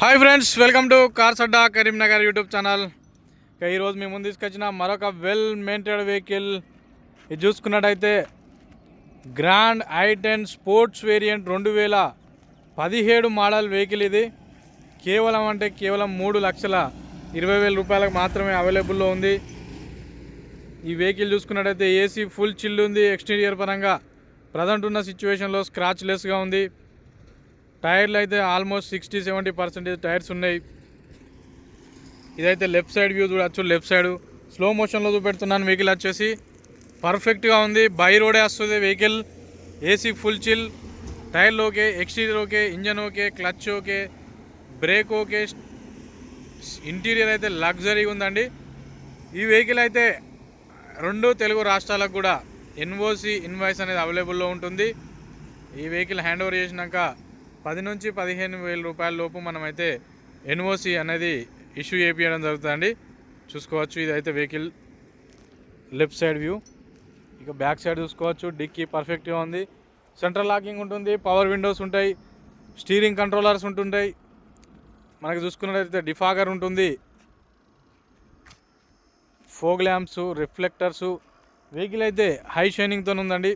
Hi friends, welcome to cars Adda Karimnagar YouTube channel. ఈరోజు మేము ముందు తీసుకొచ్చిన మరొక వెల్ మెయింటైన్డ్ వెహికల్. ఇది చూసుకున్నట్టయితే grand i10 sports variant 2017 model vehicle. ఇది కేవలం 3,20,000 రూపాయలకు మాత్రమే అవైలబుల్లో ఉంది. ఈ వెహికల్ చూసుకున్నట్టయితే ఏసీ ఫుల్ చిల్ ఉంది. ఎక్స్టీరియర్ పరంగా ప్రజెంట్ ఉన్న సిచ్యువేషన్లో స్క్రాచ్ లెస్గా ఉంది. టైర్లు అయితే ఆల్మోస్ట్ 60-70% టైర్స్ ఉన్నాయి. ఇదైతే లెఫ్ట్ సైడ్ వ్యూ చూడవచ్చు. లెఫ్ట్ సైడ్ స్లో మోషన్లో చూపెడుతున్నాను. వెహికల్ వచ్చేసి పర్ఫెక్ట్గా ఉంది. బై రోడే వస్తుంది వెహికల్. ఏసీ ఫుల్ చిల్, టైర్లు okay, exterior okay, engine okay, clutch okay, brake okay, interior అయితే లగ్జరీగా ఉందండి. ఈ వెహికల్ అయితే 2 తెలుగు రాష్ట్రాలకు కూడా ఎన్ఓసి ఇన్వాయిస్ అనేది అవైలబుల్లో ఉంటుంది. ఈ వెహికల్ హ్యాండ్ ఓవర్ చేసినాక 10 నుంచి 15,000 రూపాయల లోపు మనమైతే ఎన్ఓసి అనేది ఇష్యూ చేయించడం జరుగుతుందండి. చూసుకోవచ్చు. ఇదైతే వెహికల్ లెఫ్ట్ సైడ్ వ్యూ. ఇక బ్యాక్ సైడ్ చూసుకోవచ్చు. డిక్కీ పర్ఫెక్ట్గా ఉంది. సెంట్రల్ లాకింగ్ ఉంటుంది, పవర్ విండోస్ ఉంటాయి, స్టీరింగ్ కంట్రోలర్స్ ఉంటుంటాయి. మనకి చూసుకున్నట్లయితే డిఫాగర్ ఉంటుంది, ఫోగ్ ల్యాంప్స్, రిఫ్లెక్టర్సు. వెహికల్ అయితే హై షైనింగ్తో ఉందండి.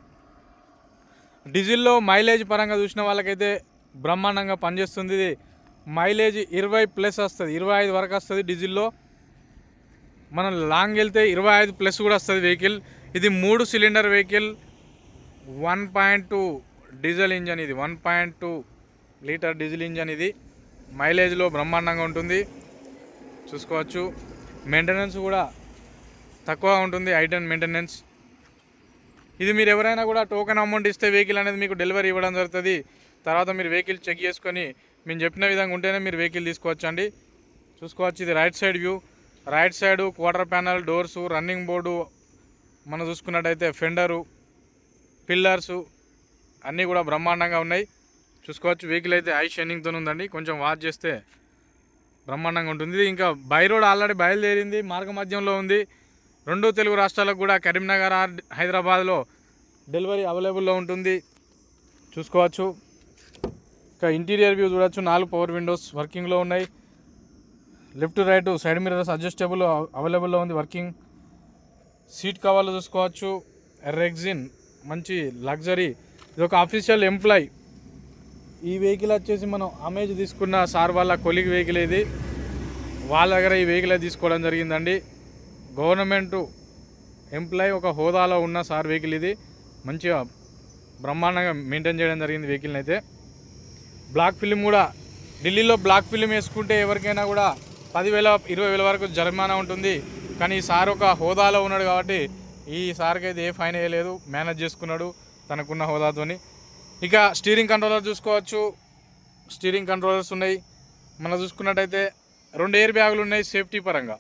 డీజిల్లో మైలేజ్ పరంగా చూసిన వాళ్ళకైతే బ్రహ్మాండంగా పనిచేస్తుంది. ఇది మైలేజ్ 20+ వస్తుంది, 25 వరకు వస్తుంది డీజిల్లో. మనం లాంగ్ వెళ్తే 25+ కూడా వస్తుంది వెహికల్. ఇది 3 సిలిండర్ వెహికల్, 1.2 డీజిల్ ఇంజన్. ఇది 1.2 లీటర్ డీజిల్ ఇంజన్. ఇది మైలేజ్లో బ్రహ్మాండంగా ఉంటుంది. చూసుకోవచ్చు. మెయింటెనెన్స్ కూడా తక్కువ ఉంటుంది, i10 మెయింటెనెన్స్. ఇది మీరు ఎవరైనా కూడా టోకెన్ అమౌంట్ ఇస్తే వెహికల్ అనేది మీకు డెలివరీ ఇవ్వడం జరుగుతుంది. తర్వాత మీరు వెహికల్ చెక్ చేసుకొని మేము చెప్పిన విధంగా ఉంటేనే మీరు వెహికల్ తీసుకోవచ్చు అండి. చూసుకోవచ్చు. ఇది right side view. Right side quarter panel, doors, running board, మనం చూసుకున్నట్టయితే ఫెండరు, పిల్లర్సు అన్నీ కూడా బ్రహ్మాండంగా ఉన్నాయి. చూసుకోవచ్చు. వెహికల్ అయితే హై షైనింగ్తో ఉందండి. కొంచెం వాచ్ చేస్తే బ్రహ్మాండంగా ఉంటుంది. ఇంకా బై రోడ్ ఆల్రెడీ బయలుదేరింది, మార్గ మధ్యంలో ఉంది. 2 తెలుగు రాష్ట్రాలకు కూడా కరీంనగర్, హైదరాబాద్లో డెలివరీ అవైలబుల్లో ఉంటుంది. చూసుకోవచ్చు. ఇంకా ఇంటీరియర్ వ్యూ చూడవచ్చు. 4 పవర్ విండోస్ వర్కింగ్లో ఉన్నాయి. Left right side mirrors adjustable అవైలబుల్లో ఉంది, వర్కింగ్. సీట్ కవర్లు చూసుకోవచ్చు. రెగ్జిన్ మంచి లగ్జరీ. ఇది ఒక అఫీషియల్ ఎంప్లాయ్. ఈ వెహికల్ వచ్చేసి మనం అమేజ్ తీసుకున్న సార్ వాళ్ళ కొలీగ్ వెహికల్. ఇది వాళ్ళ దగ్గర ఈ వెహికల్ తీసుకోవడం జరిగిందండి. గవర్నమెంట్ ఎంప్లాయ్, ఒక హోదాలో ఉన్న సార్ వెహికల్. ఇది మంచిగా బ్రహ్మాండంగా మెయింటైన్ చేయడం జరిగింది వెహికల్ని అయితే. బ్లాక్ ఫిలిం కూడా, ఢిల్లీలో బ్లాక్ ఫిలిం వేసుకుంటే ఎవరికైనా కూడా 10,000-20,000 వరకు జరిమానా ఉంటుంది. కానీ ఈ సార్ ఒక హోదాలో ఉన్నాడు కాబట్టి ఈ సార్కి అయితే ఏ ఫైన్ వేయలేదు, మేనేజ్ చేసుకున్నాడు తనకున్న హోదాతోని. ఇక స్టీరింగ్ కంట్రోలర్ చూసుకోవచ్చు. స్టీరింగ్ కంట్రోలర్స్ ఉన్నాయి. మనం చూసుకున్నట్టయితే 2 ఎయిర్ బ్యాగులు ఉన్నాయి సేఫ్టీ పరంగా.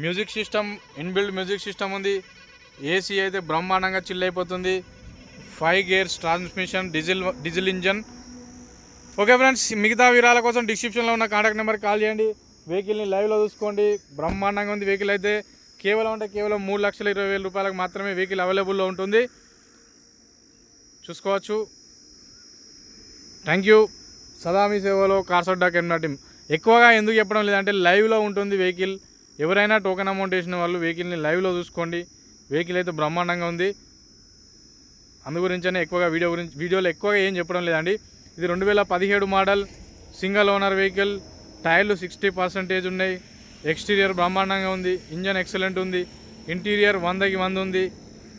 Music system, inbuilt music system ఉంది. ఏసీ అయితే బ్రహ్మాండంగా చిల్ అయిపోతుంది. 5 gears transmission, diesel engine. Okay friends, మిగతా వివరాల కోసం డిస్క్రిప్షన్లో ఉన్న కాంటాక్ట్ నెంబర్కి కాల్ చేయండి. వెహికల్ని లైవ్లో చూసుకోండి. బ్రహ్మాండంగా ఉంది వెహికల్ అయితే. కేవలం 3,20,000 రూపాయలకు మాత్రమే వెహికల్ అవైలబుల్లో ఉంటుంది. చూసుకోవచ్చు. Thank you. సదా మీ సేవలో కార్స్ అడ్డా కరీంనగర్ టీమ్. ఎక్కువగా ఎందుకు చెప్పడం లేదంటే లైవ్లో ఉంటుంది వెహికల్. ఎవరైనా టోకెన్ అమౌంట్ వేసిన వాళ్ళు వెహికల్ని లైవ్లో చూసుకోండి. వెహికల్ అయితే బ్రహ్మాండంగా ఉంది. అందుగురించనే ఎక్కువగా వీడియోలో ఎక్కువగా ఏం చెప్పడం లేదండి. ఇది 2017 మోడల్ సింగిల్ ఓనర్ వెహికల్. టైర్లు 60% ఉన్నాయి. ఎక్స్టీరియర్ బ్రహ్మాండంగా ఉంది. ఇంజన్ ఎక్సలెంట్ ఉంది. ఇంటీరియర్ 100కి 100 ఉంది.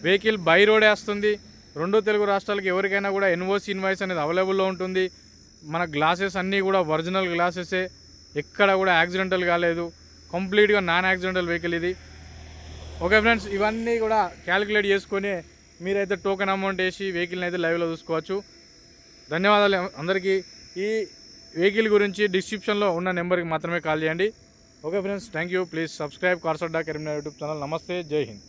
వెహికల్ బై రోడే వస్తుంది. 2 తెలుగు రాష్ట్రాలకు ఎవరికైనా కూడా ఎన్ఓసి ఇన్వాయిస్ అనేది అవైలబుల్లో ఉంటుంది. మన గ్లాసెస్ అన్నీ కూడా ఒరిజినల్ గ్లాసెసే, ఎక్కడ కూడా యాక్సిడెంటల్ కాలేదు. కంప్లీట్గా నాన్ యాక్సిడెంటల్ వెహికల్ ఇది. ఓకే ఫ్రెండ్స్, ఇవన్నీ కూడా క్యాలిక్యులేట్ చేసుకొని మీరైతే టోకెన్ అమౌంట్ వేసి వెహికల్ని అయితే లైవ్లో చూసుకోవచ్చు. ధన్యవాదాలు అందరికీ. ఈ వెహికల్ గురించి డిస్క్రిప్షన్లో ఉన్న నెంబర్కి మాత్రమే కాల్ చేయండి. Okay friends, thank you. Please subscribe cars Adda Karimnagar YouTube channel. నమస్తే, జై హింద్.